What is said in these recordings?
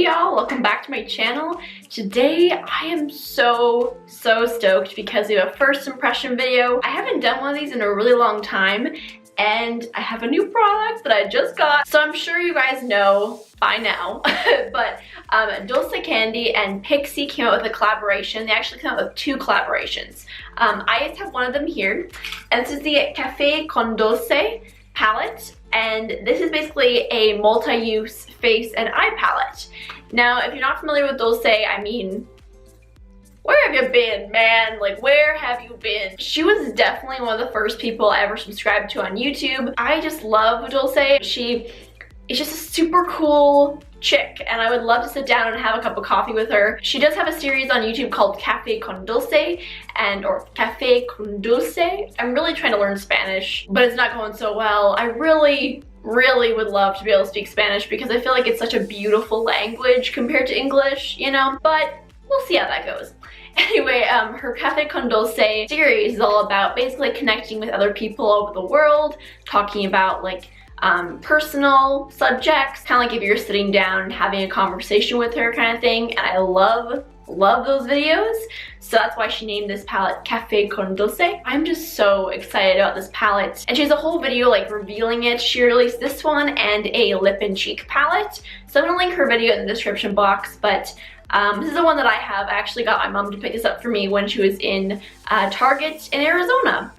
y'all, welcome back to my channel. Today I am so stoked because we have a first impression video. I haven't done one of these in a really long time and I have a new product that I just got. So I'm sure you guys know by now, but Dulce Candy and Pixie came out with a collaboration. They actually came out with two collaborations. I just have one of them here, and this is the Café con Dulce palette. And this is basically a multi-use face and eye palette. Now, if you're not familiar with Dulce, I mean, where have you been, man? Like, where have you been? She was definitely one of the first people I ever subscribed to on YouTube. I just love Dulce. She is just a super cool chick, and I would love to sit down and have a cup of coffee with her. She does have a series on YouTube called Café con Dulce or Café con Dulce. I'm really trying to learn Spanish, but it's not going so well. I really would love to be able to speak Spanish because I feel like it's such a beautiful language compared to English, you know, but we'll see how that goes. Anyway, her Café con Dulce series is all about basically connecting with other people over the world, talking about like personal subjects, kind of like if you're sitting down and having a conversation with her kind of thing, and I love those videos. So that's why she named this palette Café con Dulce. I'm just so excited about this palette, and she has a whole video like revealing it. She released this one and a lip and cheek palette, so I'm gonna link her video in the description box, but this is the one that I have. I actually got my mom to pick this up for me when she was in Target in Arizona.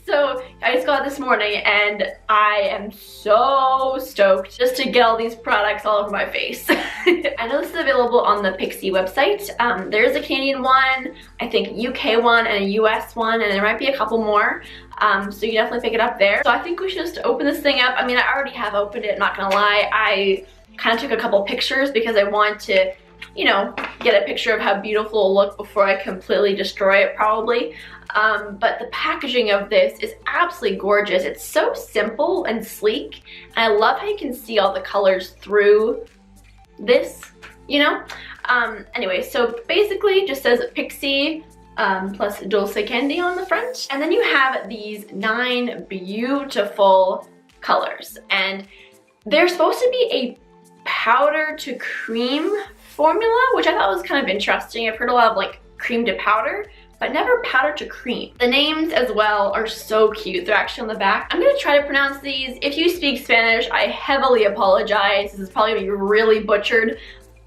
So I just got it this morning and I am so stoked just to get all these products all over my face. I know this is available on the Pixie website. There's a Canadian one, I think UK one, and a US one, and there might be a couple more. So you can definitely pick it up there. So I think we should just open this thing up. I mean, I already have opened it, not gonna lie. I kind of took a couple pictures because I want to, you know, get a picture of how beautiful it'll look before I completely destroy it probably. But the packaging of this is absolutely gorgeous. It's so simple and sleek, and I love how you can see all the colors through this, you know? Anyway, so basically it just says Pixie plus Dulce Candy on the front. And then you have these 9 beautiful colors, and they're supposed to be a powder to cream formula, which I thought was kind of interesting. I've heard a lot of like cream to powder, but never powder to cream. The names as well are so cute. They're actually on the back. I'm gonna try to pronounce these. If you speak Spanish, I heavily apologize. This is probably gonna be really butchered,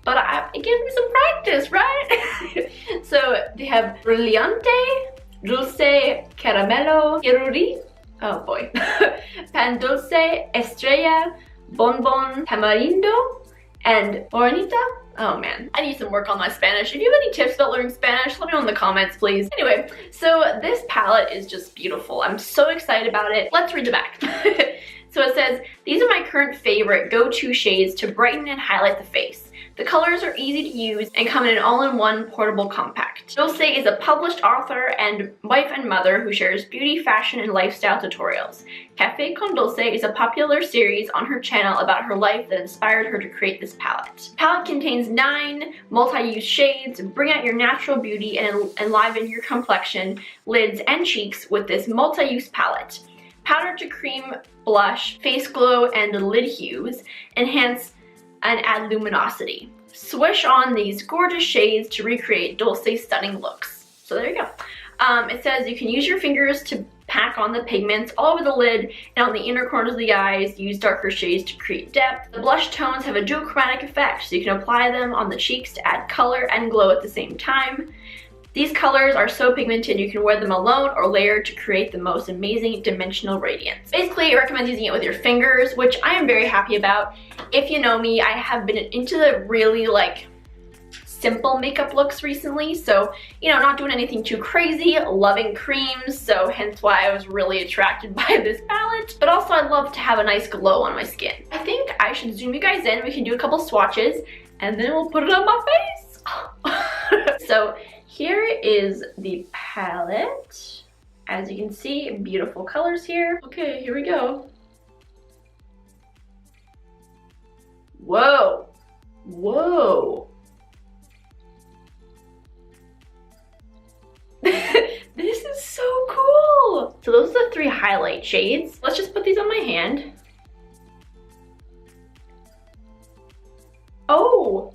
but it gives me some practice, right? So they have Brillante, Dulce, Caramelo, Kiruri, oh boy, Pan Dulce, Estrella, Bonbon, Tamarindo, and Bonita. Oh man, I need some work on my Spanish. If you have any tips about learning Spanish, let me know in the comments, please. Anyway, so this palette is just beautiful. I'm so excited about it. Let's read the back. So it says, these are my current favorite go-to shades to brighten and highlight the face. The colors are easy to use and come in an all-in-one portable compact. Dulce is a published author and wife and mother who shares beauty, fashion, and lifestyle tutorials. Café con Dulce is a popular series on her channel about her life that inspired her to create this palette. The palette contains 9 multi-use shades. Bring out your natural beauty and enliven your complexion, lids, and cheeks with this multi-use palette. Powder to cream blush, face glow, and lid hues enhance and add luminosity. Swish on these gorgeous shades to recreate Dulce's stunning looks. So there you go. It says you can use your fingers to pack on the pigments all over the lid and on the inner corners of the eyes. Use darker shades to create depth. The blush tones have a duochromatic effect, so you can apply them on the cheeks to add color and glow at the same time. These colors are so pigmented you can wear them alone or layered to create the most amazing dimensional radiance. Basically, it recommends using it with your fingers, which I am very happy about. If you know me, I have been into the really like simple makeup looks recently, so you know, not doing anything too crazy, loving creams, so hence why I was really attracted by this palette. But also I love to have a nice glow on my skin. I think I should zoom you guys in. We can do a couple swatches and then we'll put it on my face. So here is the palette. As you can see, beautiful colors here. Okay, here we go. Whoa, whoa. This is so cool. So those are the 3 highlight shades. Let's just put these on my hand. Oh, Oh!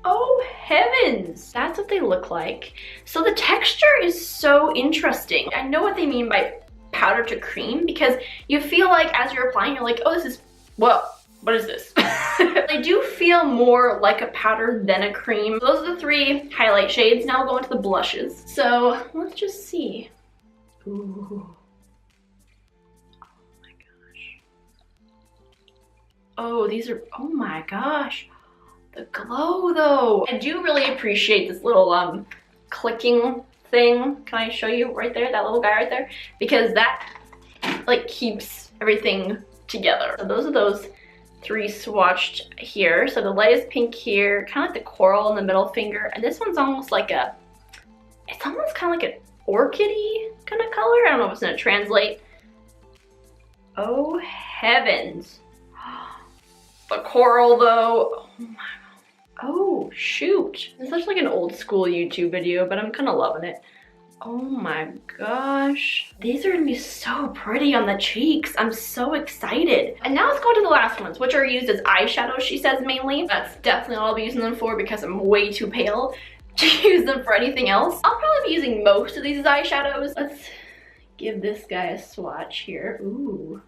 Oh heavens! That's what they look like. So the texture is so interesting. I know what they mean by powder to cream because you feel like as you're applying, you're like, oh, this is, whoa, what is this? They do feel more like a powder than a cream. Those are the 3 highlight shades. Now we'll go into the blushes. So let's just see. Ooh. Oh my gosh. Oh, these are, oh my gosh. The glow though. I do really appreciate this little clicking thing. Can I show you right there, that little guy right there? Because that like keeps everything together. So those are those 3 swatched here. So the lightest pink here, kind of like the coral in the middle finger. And this one's almost like a, it's almost kind of like an orchid-y kind of color. I don't know if it's gonna translate. Oh heavens. The coral though, oh my god. Oh shoot, it's such like an old school YouTube video, but I'm kind of loving it. Oh my gosh, these are gonna be so pretty on the cheeks. I'm so excited. And now let's go to the last ones, which are used as eyeshadows, she says mainly. That's definitely what I'll be using them for because I'm way too pale to use them for anything else. I'll probably be using most of these as eyeshadows. Let's give this guy a swatch here. Ooh.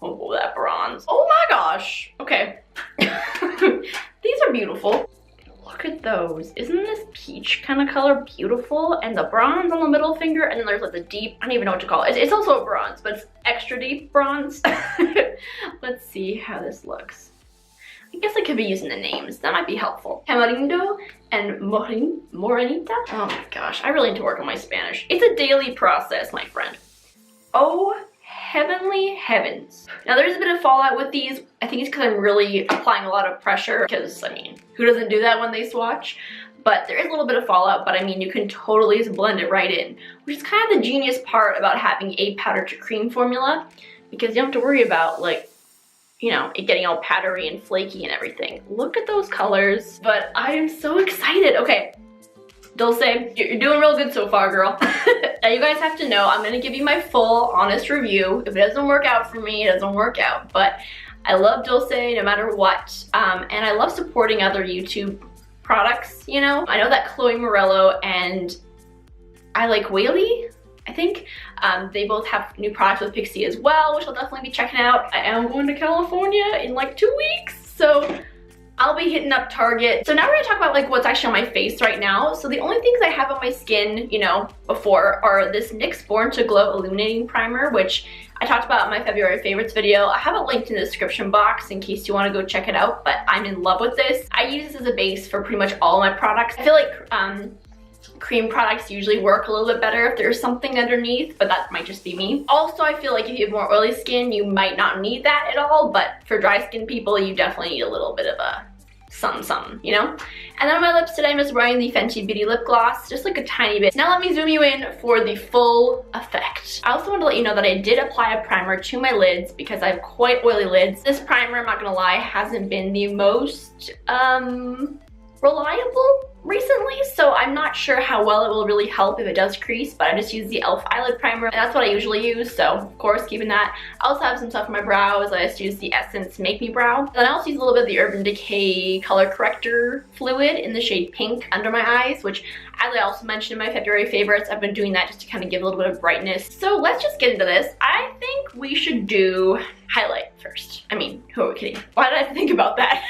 Oh, that bronze. Oh my gosh. Okay. These are beautiful. Look at those. Isn't this peach kind of color beautiful? And the bronze on the middle finger, and then there's like the deep, I don't even know what to call it. It's also a bronze, but it's extra deep bronze. Let's see how this looks. I guess I could be using the names. That might be helpful. Tamarindo and Morenita. Oh my gosh, I really need to work on my Spanish. It's a daily process, my friend. Oh, heavenly heavens. Now there's a bit of fallout with these. I think it's because I'm really applying a lot of pressure because, I mean, who doesn't do that when they swatch? But there is a little bit of fallout, but I mean, you can totally just blend it right in, which is kind of the genius part about having a powder to cream formula, because you don't have to worry about, like, you know, it getting all powdery and flaky and everything. Look at those colors. But I am so excited. Okay, Dulce, you're doing real good so far, girl. Now you guys have to know, I'm gonna give you my full, honest review. If it doesn't work out for me, it doesn't work out. But I love Dulce no matter what. And I love supporting other YouTube products, you know? I know that Chloe Morello and I Like Whaley, I think, they both have new products with Pixie as well, which I'll definitely be checking out. I am going to California in like 2 weeks, so I'll be hitting up Target. So now we're gonna talk about like what's actually on my face right now. So the only things I have on my skin, you know, before are this NYX Born to Glow Illuminating Primer, which I talked about in my February favorites video. I have it linked in the description box in case you want to go check it out, but I'm in love with this. I use this as a base for pretty much all my products. I feel like cream products usually work a little bit better if there's something underneath, but that might just be me. Also, I feel like if you have more oily skin, you might not need that at all, but for dry skin people, you definitely need a little bit of a something, you know? And then on my lips today, I'm just wearing the Fenty Beauty lip gloss, just like a tiny bit. Now let me zoom you in for the full effect. I also want to let you know that I did apply a primer to my lids because I have quite oily lids. This primer, I'm not gonna lie, hasn't been the most reliable recently, so I'm not sure how well it will really help if it does crease, but I just use the e.l.f. eyelid primer, and that's what I usually use, so of course keeping that. I also have some stuff for my brows. I just use the Essence Make Me Brow. Then I also use a little bit of the Urban Decay color corrector fluid in the shade Pink under my eyes, which, as I also mentioned in my February favorites, I've been doing that just to kind of give a little bit of brightness. So let's just get into this. I think we should do highlight first. I mean, who are we kidding? Why did I think about that?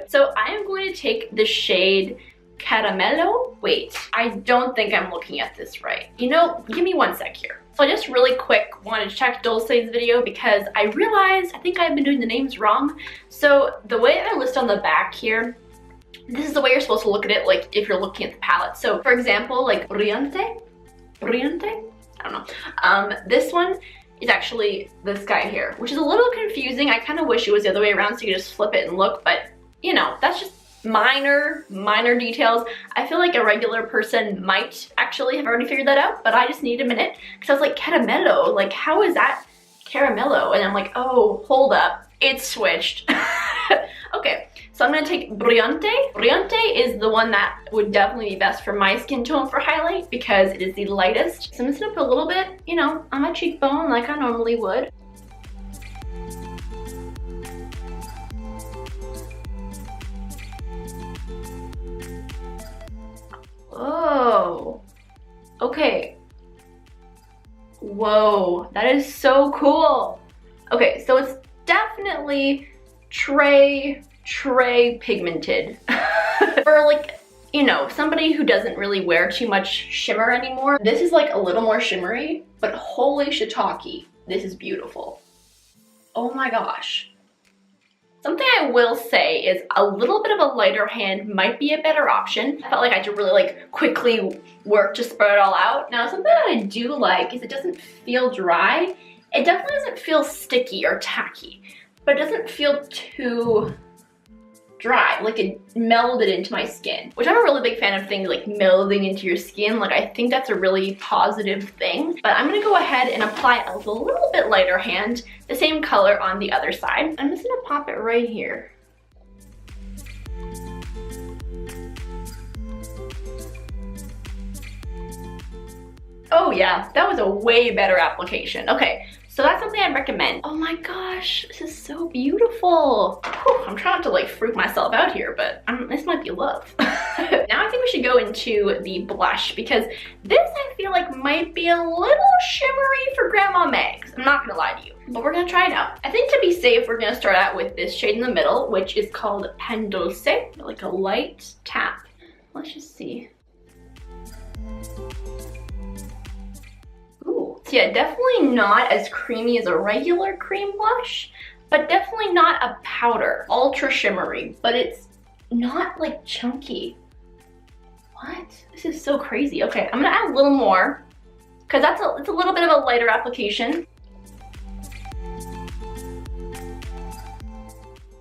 So I am going to take the shade Caramello. Wait, I don't think I'm looking at this right. You know, give me 1 sec here. So I just really quick wanted to check Dulce's video because I realized I think I've been doing the names wrong. So the way I list on the back here, this is the way you're supposed to look at it, like if you're looking at the palette. So for example, like Brillante, I don't know. This one is actually this guy here, which is a little confusing. I kind of wish it was the other way around so you could just flip it and look, but you know, that's just minor details. I feel like a regular person might actually have already figured that out, but I just need a minute because I was like, caramello, like how is that caramello? And I'm like, oh, hold up, it's switched. Okay, so I'm gonna take Brillante. Brillante is the one that would definitely be best for my skin tone for highlight because it is the lightest. So I'm just gonna put a little bit, you know, on my cheekbone like I normally would. Okay. Whoa, that is so cool. Okay, so it's definitely tray pigmented. For like, you know, somebody who doesn't really wear too much shimmer anymore, this is like a little more shimmery, but holy shiitake, this is beautiful. Oh my gosh. Something I will say is a little bit of a lighter hand might be a better option. I felt like I had to really like quickly work to spread it all out. Now something that I do like is it doesn't feel dry. It definitely doesn't feel sticky or tacky, but it doesn't feel too dry, like it melded into my skin, which I'm a really big fan of things like melding into your skin. Like I think that's a really positive thing, but I'm gonna go ahead and apply a little bit lighter hand, the same color on the other side. I'm just gonna pop it right here. Oh yeah, that was a way better application. Okay, so that's something I'd recommend. Oh my gosh, this is so beautiful. Whew, I'm trying to like freak myself out here, but this might be love. Now I think we should go into the blush because this I feel like might be a little shimmery for Grandma Meg's. I'm not gonna lie to you, but we're gonna try it out. I think to be safe, we're gonna start out with this shade in the middle, which is called Dulce, like a light tap. Let's just see. So yeah, definitely not as creamy as a regular cream blush, but definitely not a powder. Ultra shimmery, but it's not like chunky. What? This is so crazy. Okay, I'm gonna add a little more because it's a little bit of a lighter application.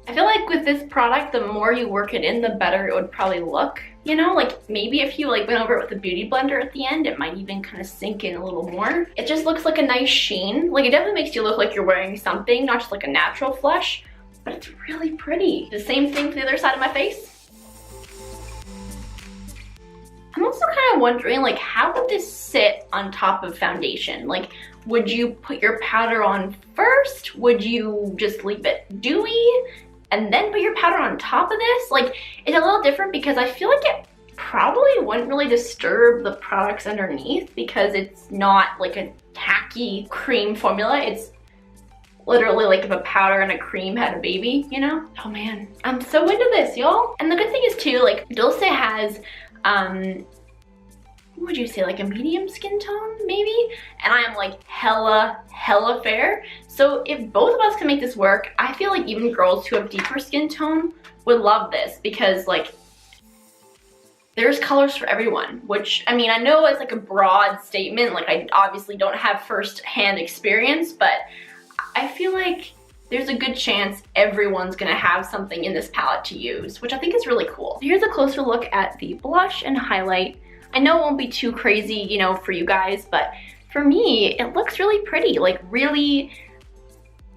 I feel like with this product, the more you work it in, the better it would probably look. You know, like maybe if you like went over it with a beauty blender at the end, it might even kind of sink in a little more. It just looks like a nice sheen. Like it definitely makes you look like you're wearing something, not just like a natural flush, but it's really pretty. The same thing for the other side of my face. I'm also kind of wondering, like, how would this sit on top of foundation? Like, would you put your powder on first? Would you just leave it dewy and then put your powder on top of this? Like, it's a little different because I feel like it probably wouldn't really disturb the products underneath because it's not like a tacky cream formula. It's literally like if a powder and a cream had a baby, you know? Oh man, I'm so into this, y'all. And the good thing is too, like Dulce has, what would you say, like a medium skin tone maybe? And I am like hella fair. So if both of us can make this work, I feel like even girls who have deeper skin tone would love this because like there's colors for everyone, which I mean, I know it's like a broad statement. Like I obviously don't have first-hand experience, but I feel like there's a good chance everyone's gonna have something in this palette to use, which I think is really cool. Here's a closer look at the blush and highlight. I know it won't be too crazy, you know, for you guys, but for me, it looks really pretty, like really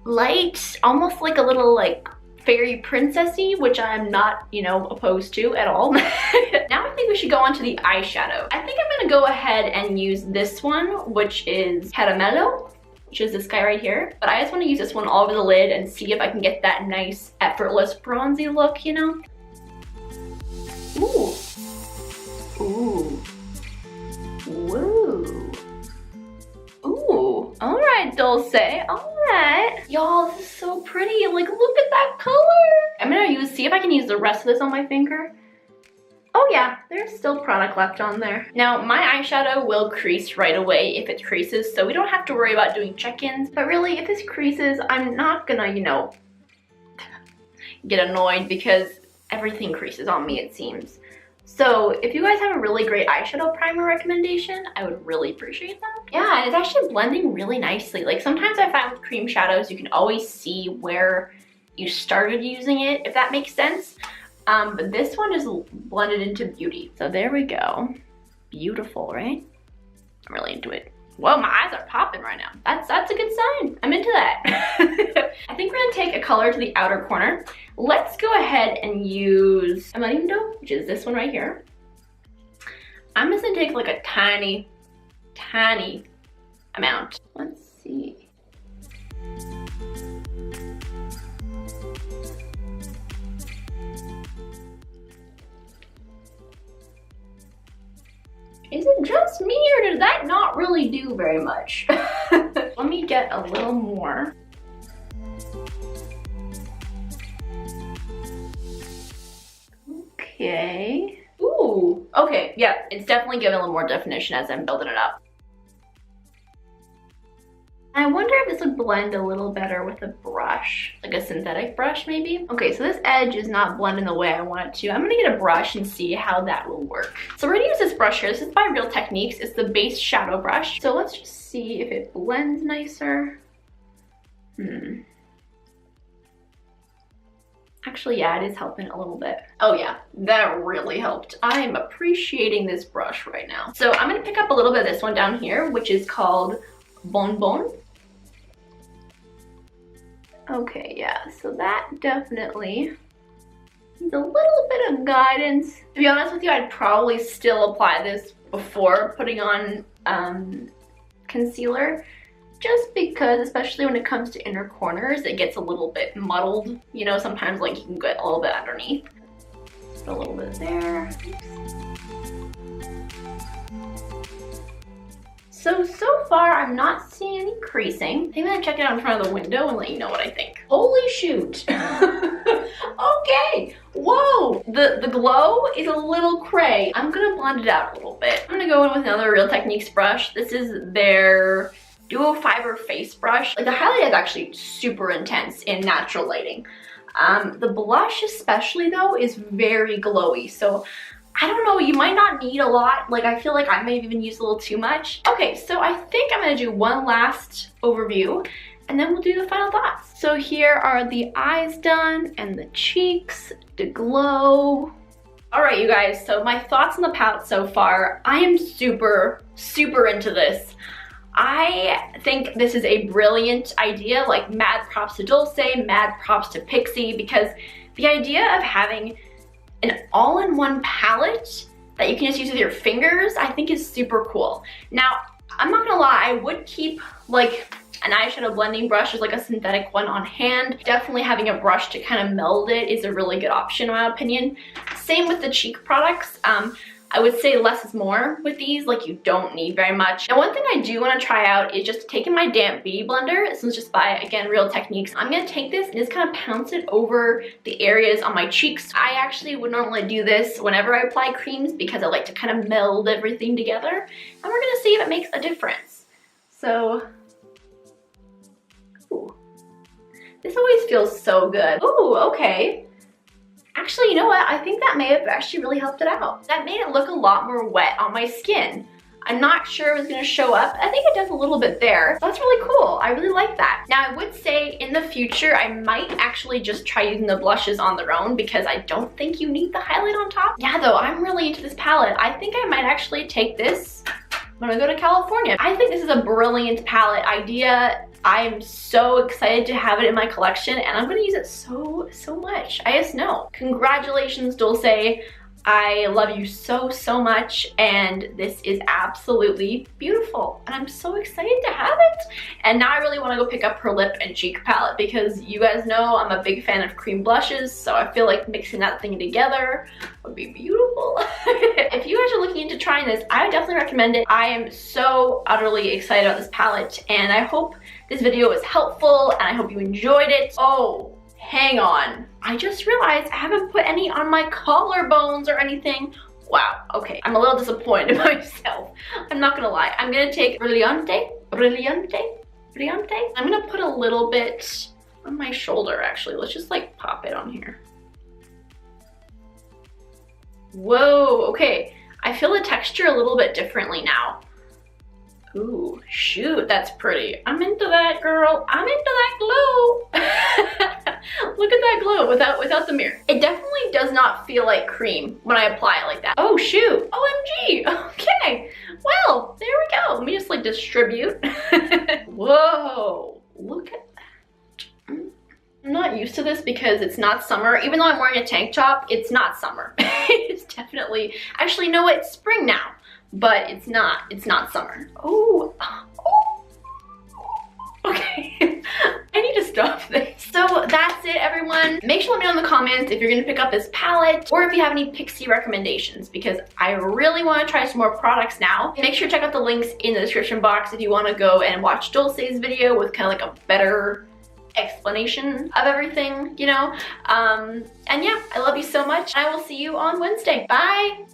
light, almost like a little like fairy princessy, which I'm not, you know, opposed to at all. Now I think we should go on to the eyeshadow. I think I'm gonna go ahead and use this one, which is Caramelo, which is this guy right here. But I just wanna use this one all over the lid and see if I can get that nice, effortless, bronzy look, you know? Ooh. Ooh. Woo. Ooh. All right, Dulce. All right. Y'all, this is so pretty. Like, look at that color. I'm gonna see if I can use the rest of this on my finger. Oh yeah, there's still product left on there. Now, my eyeshadow will crease right away if it creases, so we don't have to worry about doing check-ins. But really, if this creases, I'm not gonna, you know, get annoyed because everything creases on me, it seems. So if you guys have a really great eyeshadow primer recommendation, I would really appreciate that. Yeah, and it's actually blending really nicely. Like sometimes I find with cream shadows, you can always see where you started using it, if that makes sense. But this one is blended into beauty. So there we go. Beautiful, right? I'm really into it. Whoa, my eyes are popping right now. That's a good sign. I'm into that. I think we're gonna take a color to the outer corner. Let's go ahead and use Amarillo, which is this one right here. I'm just gonna take like a tiny amount. Let's see. Is it just me or did that not really do very much? Let me get a little more. Okay. Ooh, okay, yeah, it's definitely giving a little more definition as I'm building it up. I wonder if this would blend a little better with a brush, like a synthetic brush maybe. Okay, so this edge is not blending the way I want it to. I'm gonna get a brush and see how that will work. So we're gonna use this brush here. This is by Real Techniques. It's the base shadow brush. So let's just see if it blends nicer. Actually, yeah, it is helping a little bit. Oh yeah, that really helped. I am appreciating this brush right now. So I'm gonna pick up a little bit of this one down here, which is called Bon Bon. Okay, yeah, so that definitely needs a little bit of guidance. To be honest with you, I'd probably still apply this before putting on concealer, just because, especially when it comes to inner corners, it gets a little bit muddled. You know, sometimes like you can get a little bit underneath. Put a little bit there. So far, I'm not seeing any creasing. I'm gonna check it out in front of the window and let you know what I think. Holy shoot. Okay, whoa. The glow is a little cray. I'm gonna blend it out a little bit. I'm gonna go in with another Real Techniques brush. This is their Duo Fiber Face Brush. Like the highlight is actually super intense in natural lighting. The blush especially though is very glowy. So I don't know, you might not need a lot. Like I feel like I may have even used a little too much. Okay, so I think I'm gonna do one last overview and then we'll do the final thoughts. So here are the eyes done and the cheeks, the glow. All right, you guys, so my thoughts on the palette so far, I am super, super into this. I think this is a brilliant idea, like mad props to Dulce, mad props to Pixie, because the idea of having an all-in-one palette that you can just use with your fingers, I think is super cool. Now, I'm not gonna lie, I would keep like an eyeshadow blending brush as like a synthetic one on hand. Definitely having a brush to kind of meld it is a really good option in my opinion. Same with the cheek products. I would say less is more with these, like you don't need very much. Now one thing I do want to try out is just taking my damp beauty blender. This one's just by, again, Real Techniques. I'm going to take this and just kind of pounce it over the areas on my cheeks. I actually would normally do this whenever I apply creams because I like to kind of meld everything together. And we're going to see if it makes a difference. So, ooh, this always feels so good. Ooh, okay. Actually, you know what? I think that may have actually really helped it out. That made it look a lot more wet on my skin. I'm not sure it was gonna show up. I think it does a little bit there. That's really cool. I really like that. Now, I would say in the future, I might actually just try using the blushes on their own because I don't think you need the highlight on top. Yeah, though, I'm really into this palette. I think I might actually take this when I go to California. I think this is a brilliant palette idea. I'm so excited to have it in my collection and I'm gonna use it so much. I just know. Congratulations, Dulce. I love you so much and this is absolutely beautiful and I'm so excited to have it. And now I really want to go pick up her lip and cheek palette because you guys know I'm a big fan of cream blushes, so I feel like mixing that thing together would be beautiful. If you guys are looking into trying this, I would definitely recommend it. I am so utterly excited about this palette and I hope this video was helpful and I hope you enjoyed it. Oh, hang on. I just realized I haven't put any on my collarbones or anything. Wow, okay. I'm a little disappointed in myself. I'm not gonna lie. I'm gonna take Brilliante. I'm gonna put a little bit on my shoulder actually. Let's just like pop it on here. Whoa, okay. I feel the texture a little bit differently now. Ooh, shoot, that's pretty. I'm into that, girl. I'm into that glow. Look at that glow without the mirror. It definitely does not feel like cream when I apply it like that. Oh, shoot. OMG. Okay. Well, there we go. Let me just like distribute. Whoa, look at that. I'm not used to this because it's not summer. Even though I'm wearing a tank top, it's not summer. It's definitely, actually, no, it's spring now. But it's not summer. Oh, okay. I need to stop this. So that's it, everyone. Make sure to let me know in the comments if you're gonna pick up this palette or if you have any Pixie recommendations, because I really wanna try some more products now. Make sure to check out the links in the description box if you wanna go and watch Dulce's video with kind of like a better explanation of everything, you know? And yeah, I love you so much. I will see you on Wednesday. Bye!